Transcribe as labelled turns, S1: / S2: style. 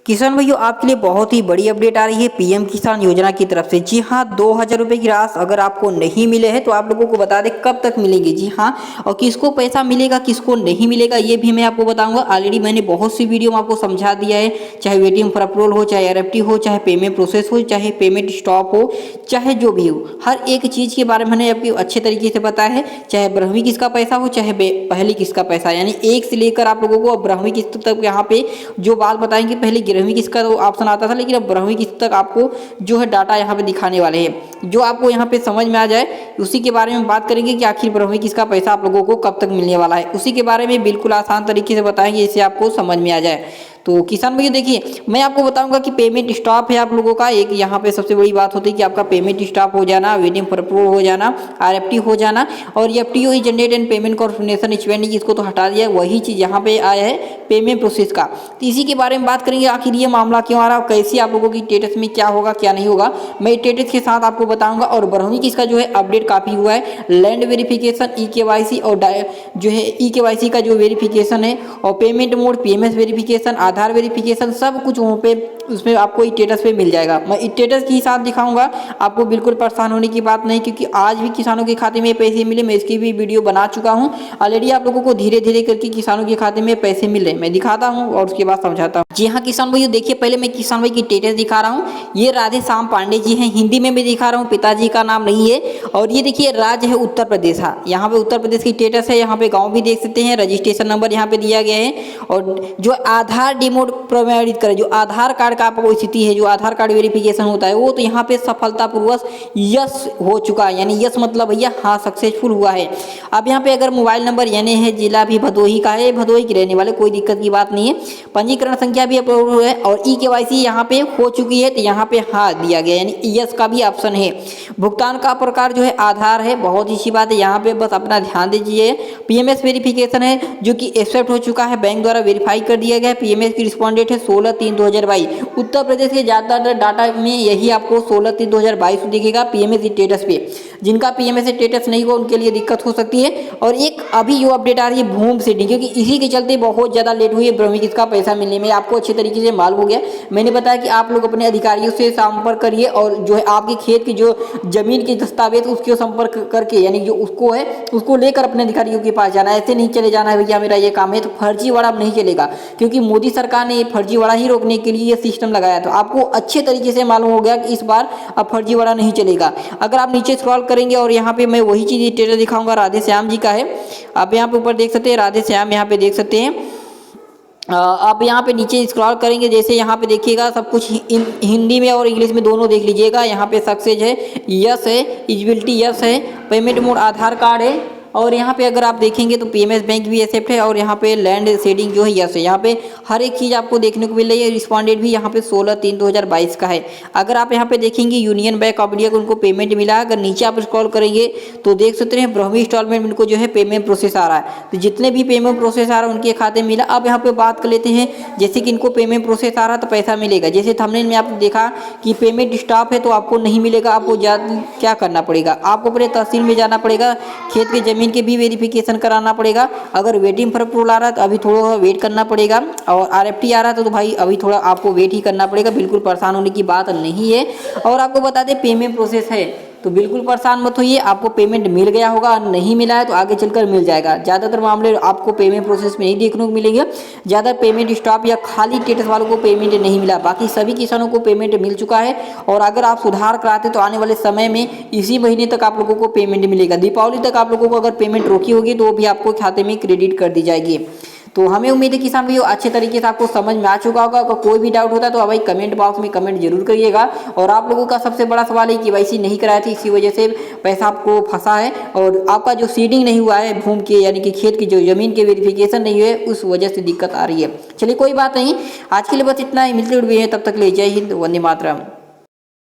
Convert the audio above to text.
S1: किसान भाइयों, आपके लिए बहुत ही बड़ी अपडेट आ रही है पीएम किसान योजना की तरफ से। जी हाँ, 2000 रुपये की राशि अगर आपको नहीं मिले हैं तो आप लोगों को बता दें कब तक मिलेंगे। जी हाँ, और किसको पैसा मिलेगा किसको नहीं मिलेगा ये भी मैं आपको बताऊंगा। ऑलरेडी मैंने बहुत सी वीडियो में आपको समझा दिया है, चाहे वेटिंग फॉर अप्रूवल हो, चाहे आरएफटी हो, चाहे पेमेंट प्रोसेस हो, चाहे पेमेंट स्टॉप हो, चाहे जो भी हो, हर एक चीज़ के बारे में मैंने आपको अच्छे तरीके से बताया है। चाहे ब्रह्मी किसका पैसा हो, चाहे पहली किसका पैसा, यानी एक से लेकर आप लोगों को ब्रह्मी किस्त तक यहाँ पे जो बात बताएंगे। पहले ग्यारहवीं किस्त का तो ऑप्शन आता था, लेकिन अब 12वीं किस्त तक आपको जो है डाटा यहाँ पे दिखाने वाले हैं। जो आपको यहाँ पे समझ में आ जाए उसी के बारे में बात करेंगे कि आखिर 12वीं किस्त का पैसा आप लोगों को कब तक मिलने वाला है। उसी के बारे में बिल्कुल आसान तरीके से बताएंगे, इससे आपको समझ में आ जाए। तो किसान भाई देखिए, मैं आपको बताऊंगा कि पेमेंट स्टॉप है आप लोगों का। एक यहाँ पे सबसे बड़ी बात होती है कि आपका पेमेंट स्टॉप हो जाना, वेटिंग फॉर अप्रूवल हो जाना, आरएफटी हो जाना, और ये FTO generate and payment corporation spending, इसको तो हटा दिया। वही चीज़ यहाँ पे आया है पेमेंट प्रोसेस का। तो इसी के बारे में बात करेंगे, आखिर ये मामला क्यों आ रहा है, कैसे आप लोगों की स्टेटस में क्या होगा क्या नहीं होगा, मैं स्टेटस के साथ आपको बताऊंगा। और 12वीं किस्त का जो है अपडेट काफ़ी हुआ है। लैंड वेरिफिकेशन, ई-केवाईसी और जो है ई-केवाईसी का जो वेरिफिकेशन है, और पेमेंट मोड, पीएमएस वेरिफिकेशन, आधार वेरिफिकेशन, सब कुछ वहाँ पे उसमें आपको स्टेटस पे मिल जाएगा। मैं स्टेटस के साथ दिखाऊंगा, आपको बिल्कुल परेशान होने की बात नहीं, क्योंकि आज भी किसानों के खाते में पैसे मिले, मैं इसकी भी वीडियो बना चुका हूँ ऑलरेडी। आप लोगों को धीरे धीरे करके किसानों के खाते में पैसे मिल रहे हैं, मैं दिखाता हूँ और उसके बाद समझाता हूँ। जी हाँ किसान भाई देखिए, पहले मैं किसान भाई की स्टेटस दिखा रहा हूँ। ये राधे श्याम पांडे जी हैं, हिंदी में भी दिखा रहा हूँ, पिताजी का नाम नहीं है। और ये देखिए राज्य है उत्तर प्रदेश। हाँ, यहाँ पे उत्तर प्रदेश की स्टेटस है, यहाँ पे गाँव भी देख सकते हैं, रजिस्ट्रेशन नंबर यहाँ पे दिया गया है। और जो आधार डिमोड प्रमाणित करे, जो आधार कार्ड का आपको स्थिति है, जो आधार कार्ड वेरिफिकेशन होता है, वो तो यहाँ पे सफलतापूर्वक यस हो चुका है। यानी यस मतलब भैया हाँ सक्सेसफुल हुआ है। अब यहाँ पे अगर मोबाइल नंबर यानी है, जिला भी भदोही का है, भदोही के रहने वाले, कोई दिक्कत की बात नहीं है। पंजीकरण संख्या भी अपलोड है, और ई-केवाईसी यहाँ पे हो चुकी है, तो यहाँ पे हाँ दिया गया, यानी यस का भी ऑप्शन है। भुगतान का प्रकार जो है आधार है, बहुत ही अच्छी बात है। यहाँ पे बस अपना ध्यान दीजिए। पीएमएस वेरिफिकेशन है जो कि एक्सेप्ट हो चुका है, बैंक द्वारा वेरीफाई कर दिया गया है। पीएमएस की रिस्पॉन्ड डेट है 16/3/2022। उत्तर प्रदेश के ज़्यादातर डाटा में यही आपको 16/3/2022 दिखेगा पीएमएस स्टेटस पे। जिनका पीएमएस स्टेटस नहीं होगा उनके लिए दिक्कत हो सकती है। और एक अभी जो अपडेट आ रही है भूम सीडिंग, क्योंकि इसी के चलते बहुत ज़्यादा लेट हुई है 12वीं किस्त का पैसा मिलने में। आपको अच्छे तरीके से मालूम हो गया, मैंने बताया कि आप लोग अपने अधिकारियों से संपर्क करिए, और जो है आपके खेत की जो जमीन के दस्तावेज उसके संपर्क करके, यानी जो उसको है उसको लेकर अपने अधिकारियों के पास जाना। ऐसे नहीं चले जाना है भैया मेरा ये काम है, तो फर्जीवाड़ा नहीं चलेगा, क्योंकि मोदी सरकार ने फर्जीवाड़ा ही रोकने के लिए ये सिस्टम लगाया। तो आपको अच्छे तरीके से मालूम हो गया कि इस बार अब फर्जीवाड़ा नहीं चलेगा। अगर आप नीचे स्क्रॉल करेंगे और यहाँ पे मैं वही चीज़ स्टेटस दिखाऊंगा, राधे श्याम जी का है। आप यहाँ पे ऊपर देख सकते हैं राधे श्याम, यहाँ पे देख सकते हैं। आप यहाँ पे नीचे स्क्रॉल करेंगे, जैसे यहाँ पे देखिएगा सब कुछ हिंदी में और इंग्लिश में दोनों देख लीजिएगा। यहाँ पे सक्सेस है, यस है, एलिजिबिलिटी यस है, पेमेंट मोड आधार कार्ड है, और यहाँ पे अगर आप देखेंगे तो पीएमएस बैंक भी एक्सेप्ट है, और यहाँ पे लैंड शेडिंग जो है यस है। यहाँ पे हर एक चीज़ आपको देखने को मिल रही है। रिस्पॉन्डेड भी यहाँ पे 16/3/2022 का है। अगर आप यहाँ पे देखेंगे यूनियन बैंक ऑफ इंडिया को उनको पेमेंट मिला है। अगर नीचे आप स्क्रॉल करेंगे तो देख सकते हैं 12वीं इंस्टॉलमेंट उनको जो है पेमेंट प्रोसेस आ रहा है। तो जितने भी पेमेंट प्रोसेस आ रहा है उनके खाते में मिला। अब यहाँ पे बात कर लेते हैं, जैसे कि इनको पेमेंट प्रोसेस आ रहा है तो पैसा मिलेगा। जैसे थंबनेल में आपने देखा कि पेमेंट स्टॉप है तो आपको नहीं मिलेगा। आपको क्या करना पड़ेगा, आपको अपने तहसील में जाना पड़ेगा, खेत की जमीन के भी वेरिफिकेशन कराना पड़ेगा। अगर वेटिंग फॉर अप्रूवल आ रहा है तो अभी थोड़ा वेट करना पड़ेगा, और आरएफटी आ रहा है तो भाई अभी थोड़ा आपको वेट ही करना पड़ेगा। बिल्कुल परेशान होने की बात नहीं है। और आपको बता दें पेमेंट प्रोसेस है तो बिल्कुल परेशान मत होइए, आपको पेमेंट मिल गया होगा, नहीं मिला है तो आगे चलकर मिल जाएगा। ज़्यादातर मामले आपको पेमेंट प्रोसेस में नहीं देखने को मिलेंगे। ज़्यादा पेमेंट स्टॉप या खाली स्टेटस वालों को पेमेंट नहीं मिला, बाकी सभी किसानों को पेमेंट मिल चुका है। और अगर आप सुधार कराते तो आने वाले समय में इसी महीने तक आप लोगों को पेमेंट मिलेगा। दीपावली तक आप लोगों को अगर पेमेंट रोकी होगी तो वो भी आपको खाते में क्रेडिट कर दी जाएगी। तो हमें उम्मीद है किसान भाइयों अच्छे तरीके से आपको समझ में आ चुका होगा। अगर कोई भी डाउट होता है तो भाई कमेंट बॉक्स में कमेंट जरूर करिएगा। और आप लोगों का सबसे बड़ा सवाल है कि केवाईसी नहीं कराया थी, इसी वजह से पैसा आपको फंसा है, और आपका जो सीडिंग नहीं हुआ है भूमि के, यानी कि खेत की जो जमीन के वेरिफिकेशन नहीं हुए, उस वजह से दिक्कत आ रही है। चलिए कोई बात नहीं, आज के लिए बस इतना ही। मिलते हुए हैं, तब तक ले जय हिंद, वंदे मातरम।